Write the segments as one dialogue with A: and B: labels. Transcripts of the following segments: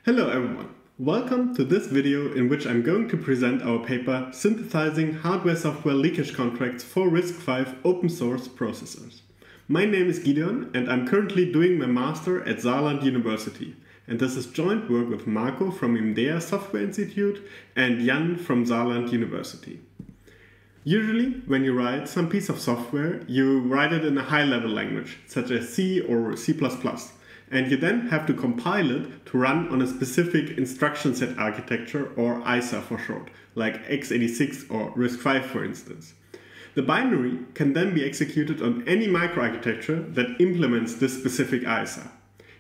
A: Hello everyone, welcome to this video in which I'm going to present our paper Synthesizing Hardware-Software Leakage Contracts for RISC-V Open-Source Processors. My name is Gideon and I'm currently doing my master at Saarland University, and this is joint work with Marco from IMDEA Software Institute and Jan from Saarland University. Usually, when you write some piece of software, you write it in a high-level language, such as C or C++, and you then have to compile it to run on a specific instruction set architecture, or ISA for short, like x86 or RISC-V for instance. The binary can then be executed on any microarchitecture that implements this specific ISA.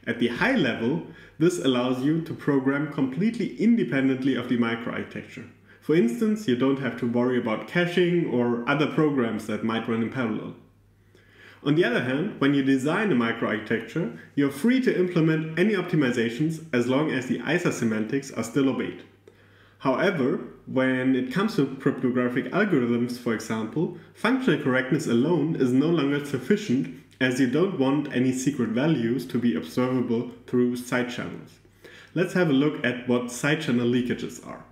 A: At the high level, this allows you to program completely independently of the microarchitecture. For instance, you don't have to worry about caching or other programs that might run in parallel. On the other hand, when you design a microarchitecture, you're free to implement any optimizations as long as the ISA semantics are still obeyed. However, when it comes to cryptographic algorithms, for example, functional correctness alone is no longer sufficient, as you don't want any secret values to be observable through side channels. Let's have a look at what sidechannel leakages are.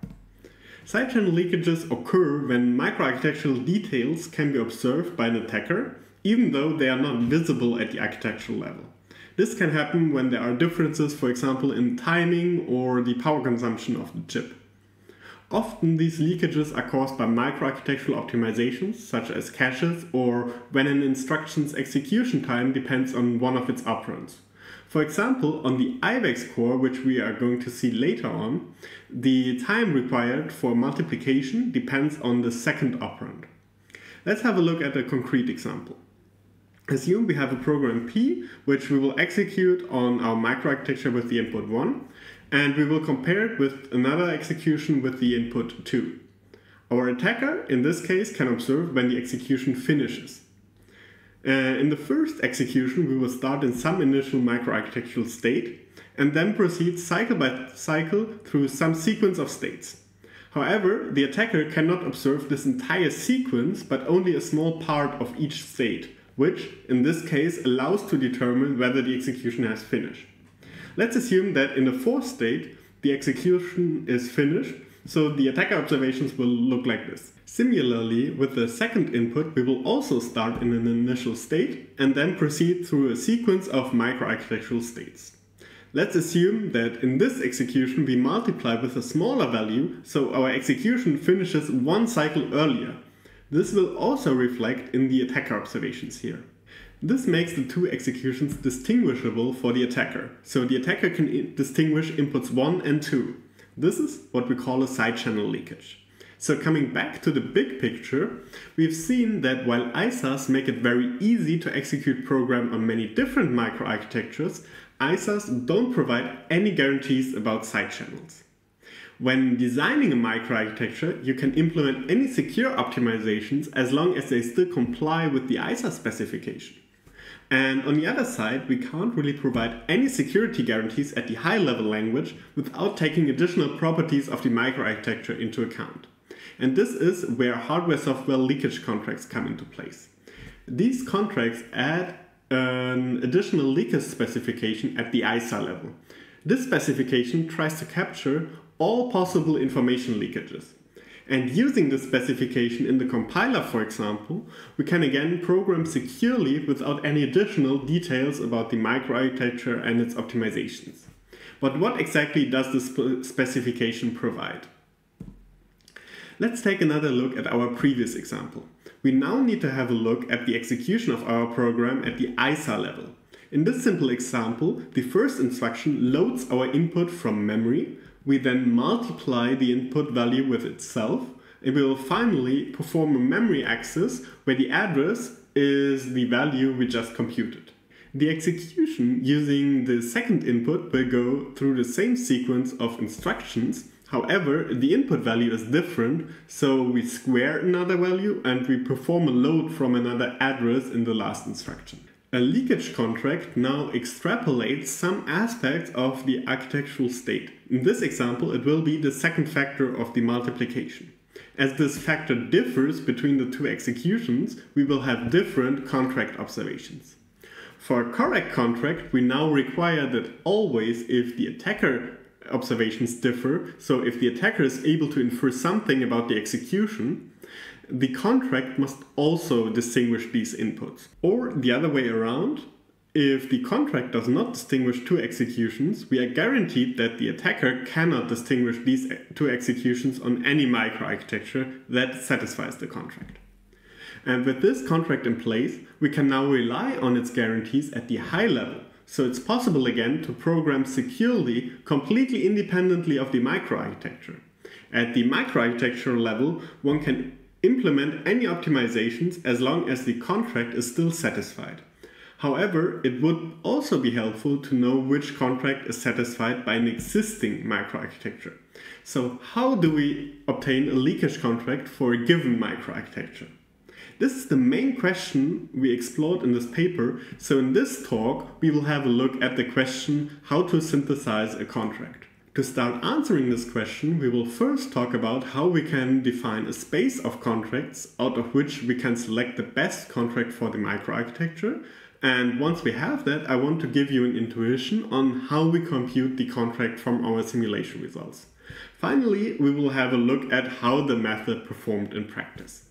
A: Sidechannel leakages occur when microarchitectural details can be observed by an attacker, even though they are not visible at the architectural level. This can happen when there are differences, for example, in timing or the power consumption of the chip. Often these leakages are caused by microarchitectural optimizations, such as caches, or when an instruction's execution time depends on one of its operands. For example, on the IBEX core, which we are going to see later on, the time required for multiplication depends on the second operand. Let's have a look at a concrete example. Assume we have a program P, which we will execute on our microarchitecture with the input 1, and we will compare it with another execution with the input 2. Our attacker, in this case, can observe when the execution finishes. In the first execution, we will start in some initial microarchitectural state and then proceed cycle by cycle through some sequence of states. However, the attacker cannot observe this entire sequence, but only a small part of each state, which, in this case, allows to determine whether the execution has finished. Let's assume that in the fourth state, the execution is finished, so the attacker observations will look like this. Similarly, with the second input, we will also start in an initial state and then proceed through a sequence of microarchitectural states. Let's assume that in this execution we multiply with a smaller value, so our execution finishes one cycle earlier. This will also reflect in the attacker observations here. This makes the two executions distinguishable for the attacker, so the attacker can distinguish inputs 1 and 2. This is what we call a sidechannel leakage. So coming back to the big picture, we've seen that while ISAs make it very easy to execute program on many different microarchitectures, ISAs don't provide any guarantees about sidechannels. When designing a microarchitecture, you can implement any secure optimizations as long as they still comply with the ISA specification. And on the other side, we can't really provide any security guarantees at the high-level language without taking additional properties of the microarchitecture into account. And this is where hardware-software leakage contracts come into place. These contracts add an additional leakage specification at the ISA level. This specification tries to capture all possible information leakages. And using this specification in the compiler, for example, we can again program securely without any additional details about the microarchitecture and its optimizations. But what exactly does this specification provide? Let's take another look at our previous example. We now need to have a look at the execution of our program at the ISA level. In this simple example, the first instruction loads our input from memory. We then multiply the input value with itself, and we will finally perform a memory access where the address is the value we just computed. The execution using the second input will go through the same sequence of instructions. However, the input value is different, so we square another value and we perform a load from another address in the last instruction. A leakage contract now extrapolates some aspects of the architectural state. In this example, it will be the second factor of the multiplication. As this factor differs between the two executions, we will have different contract observations. For a correct contract, we now require that always if the attacker observations differ, so if the attacker is able to infer something about the execution, the contract must also distinguish these inputs. Or the other way around, if the contract does not distinguish two executions, we are guaranteed that the attacker cannot distinguish these two executions on any microarchitecture that satisfies the contract. And with this contract in place, we can now rely on its guarantees at the high level. So it's possible again to program securely, completely independently of the microarchitecture. At the microarchitectural level, one can implement any optimizations as long as the contract is still satisfied. However, it would also be helpful to know which contract is satisfied by an existing microarchitecture. So how do we obtain a leakage contract for a given microarchitecture? This is the main question we explored in this paper, so in this talk we will have a look at the question how to synthesize a contract. To start answering this question, we will first talk about how we can define a space of contracts out of which we can select the best contract for the microarchitecture. And once we have that, I want to give you an intuition on how we compute the contract from our simulation results. Finally, we will have a look at how the method performed in practice.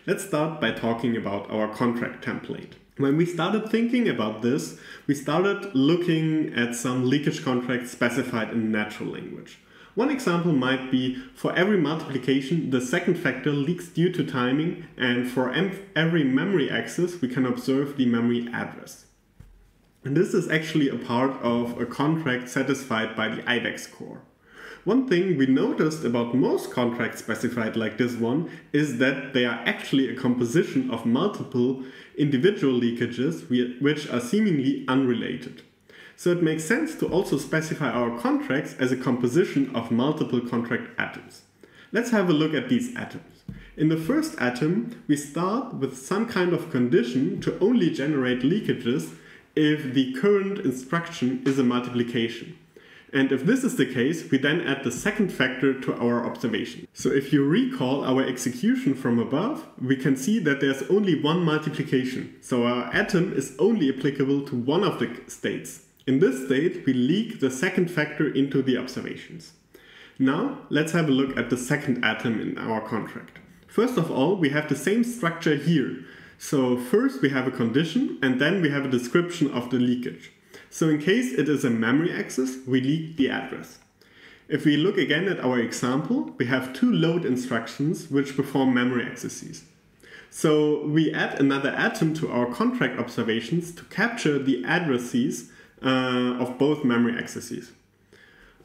A: Let's start by talking about our contract template. When we started thinking about this, we started looking at some leakage contracts specified in natural language. One example might be, for every multiplication, the second factor leaks due to timing, and for every memory access, we can observe the memory address. And this is actually a part of a contract satisfied by the IBEX core. One thing we noticed about most contracts specified like this one is that they are actually a composition of multiple individual leakages which are seemingly unrelated. So it makes sense to also specify our contracts as a composition of multiple contract atoms. Let's have a look at these atoms. In the first atom, we start with some kind of condition to only generate leakages if the current instruction is a multiplication. And if this is the case, we then add the second factor to our observation. So if you recall our execution from above, we can see that there's only one multiplication. So our atom is only applicable to one of the states. In this state, we leak the second factor into the observations. Now, let's have a look at the second atom in our contract. First of all, we have the same structure here. So first we have a condition, and then we have a description of the leakage. So in case it is a memory access, we leak the address. If we look again at our example, we have two load instructions which perform memory accesses. So we add another atom to our contract observations to capture the addresses of both memory accesses.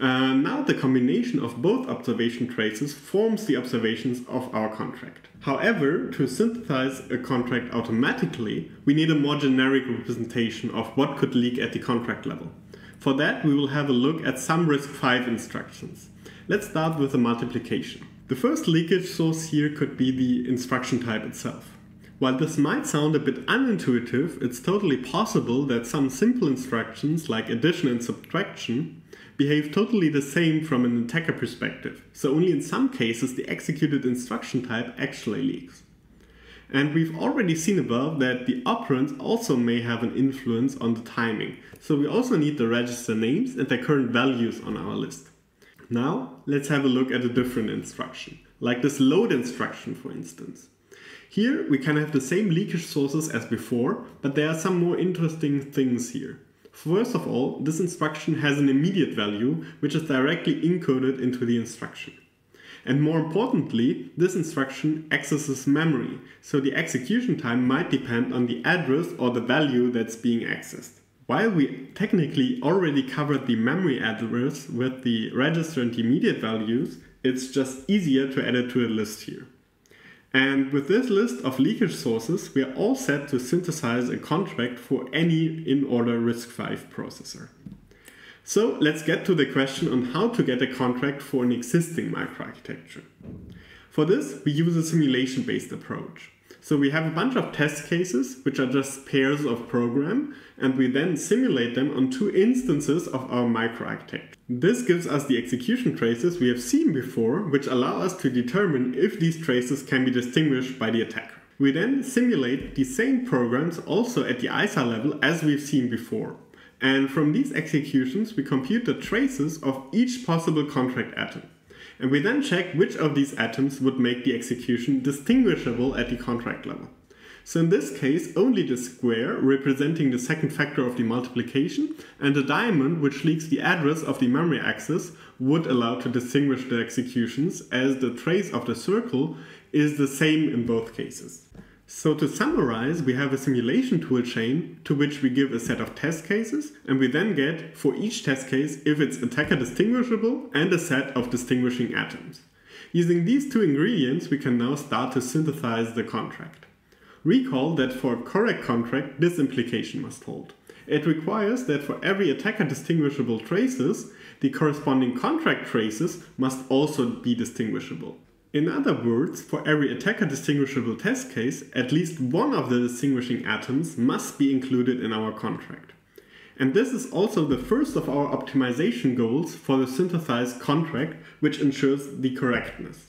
A: Now the combination of both observation traces forms the observations of our contract. However, to synthesize a contract automatically, we need a more generic representation of what could leak at the contract level. For that, we will have a look at some RISC-V instructions. Let's start with the multiplication. The first leakage source here could be the instruction type itself. While this might sound a bit unintuitive, it's totally possible that some simple instructions like addition and subtraction behave totally the same from an attacker perspective, so only in some cases the executed instruction type actually leaks. And we've already seen above that the operands also may have an influence on the timing, so we also need the register names and their current values on our list. Now let's have a look at a different instruction, like this load instruction for instance. Here we can have the same leakage sources as before, but there are some more interesting things here. First of all, this instruction has an immediate value, which is directly encoded into the instruction. And more importantly, this instruction accesses memory, so the execution time might depend on the address or the value that's being accessed. While we technically already covered the memory address with the register and the immediate values, it's just easier to add it to a list here. And with this list of leakage sources, we are all set to synthesize a contract for any in-order RISC-V processor. So let's get to the question on how to get a contract for an existing microarchitecture. For this, we use a simulation-based approach. So we have a bunch of test cases, which are just pairs of program, and we then simulate them on two instances of our microarchitecture. This gives us the execution traces we have seen before, which allow us to determine if these traces can be distinguished by the attacker. We then simulate the same programs also at the ISA level as we've seen before. And from these executions, we compute the traces of each possible contract atom. And we then check which of these atoms would make the execution distinguishable at the contract level. So in this case, only the square, representing the second factor of the multiplication, and the diamond, which leaks the address of the memory access, would allow to distinguish the executions, as the trace of the circle is the same in both cases. So to summarize, we have a simulation tool chain to which we give a set of test cases, and we then get, for each test case, if it's attacker distinguishable and a set of distinguishing atoms. Using these two ingredients, we can now start to synthesize the contract. Recall that for a correct contract, this implication must hold. It requires that for every attacker distinguishable traces, the corresponding contract traces must also be distinguishable. In other words, for every attacker distinguishable test case, at least one of the distinguishing atoms must be included in our contract. And this is also the first of our optimization goals for the synthesized contract, which ensures the correctness.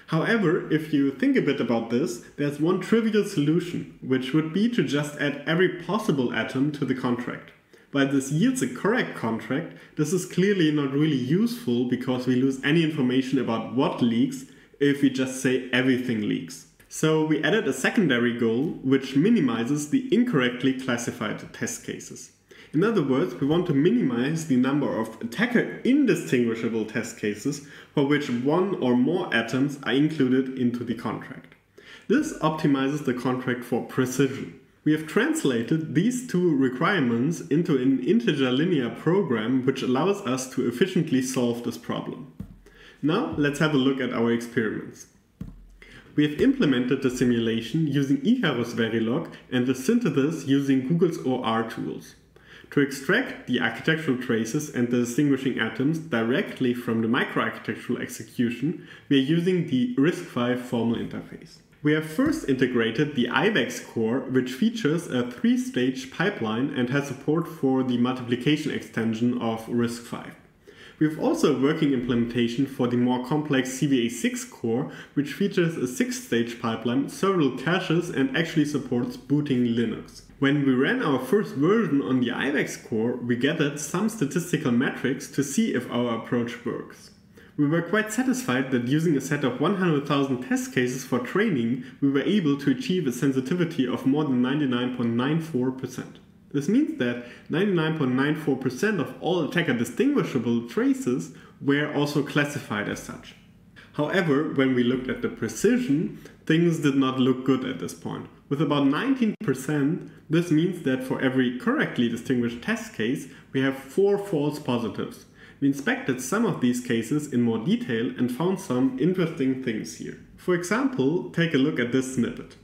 A: However, if you think a bit about this, there's one trivial solution, which would be to just add every possible atom to the contract. While this yields a correct contract, this is clearly not really useful because we lose any information about what leaks if we just say everything leaks. So we added a secondary goal which minimizes the incorrectly classified test cases. In other words, we want to minimize the number of attacker indistinguishable test cases for which one or more atoms are included into the contract. This optimizes the contract for precision. We have translated these two requirements into an integer linear program which allows us to efficiently solve this problem. Now let's have a look at our experiments. We have implemented the simulation using Icarus Verilog and the synthesis using Google's OR tools. To extract the architectural traces and the distinguishing atoms directly from the microarchitectural execution, we are using the RISC-V formal interface. We have first integrated the IBEX core, which features a 3-stage pipeline and has support for the multiplication extension of RISC-V. We have also a working implementation for the more complex CVA6 core, which features a 6-stage pipeline, several caches, and actually supports booting Linux. When we ran our first version on the IBEX core, we gathered some statistical metrics to see if our approach works. We were quite satisfied that using a set of 100,000 test cases for training, we were able to achieve a sensitivity of more than 99.94%. This means that 99.94% of all attacker distinguishable traces were also classified as such. However, when we looked at the precision, things did not look good at this point. With about 19%, this means that for every correctly distinguished test case, we have 4 false positives. We inspected some of these cases in more detail and found some interesting things here. For example, take a look at this snippet.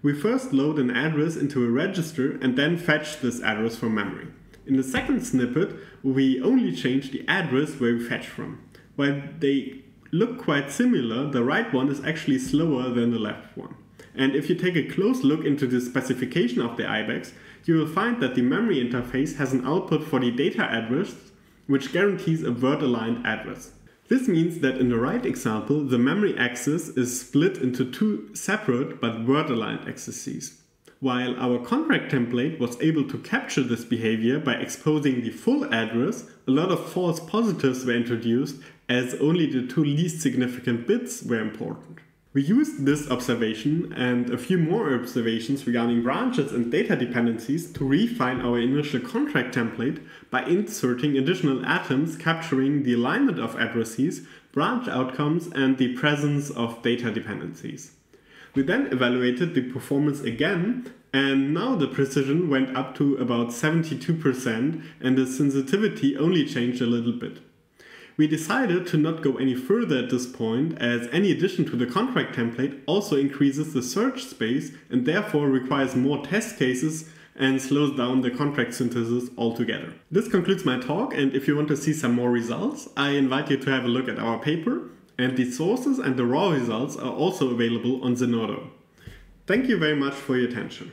A: We first load an address into a register and then fetch this address from memory. In the second snippet, we only change the address where we fetch from. While they look quite similar, the right one is actually slower than the left one. And if you take a close look into the specification of the IBEX, you will find that the memory interface has an output for the data address, which guarantees a word-aligned address. This means that in the right example, the memory access is split into 2 separate but word-aligned accesses. While our contract template was able to capture this behavior by exposing the full address, a lot of false positives were introduced as only the 2 least significant bits were important. We used this observation and a few more observations regarding branches and data dependencies to refine our initial contract template by inserting additional atoms capturing the alignment of addresses, branch outcomes, and the presence of data dependencies. We then evaluated the performance again, and now the precision went up to about 72% and the sensitivity only changed a little bit. We decided to not go any further at this point, as any addition to the contract template also increases the search space and therefore requires more test cases and slows down the contract synthesis altogether. This concludes my talk, and if you want to see some more results, I invite you to have a look at our paper, and the sources and the raw results are also available on Zenodo. Thank you very much for your attention.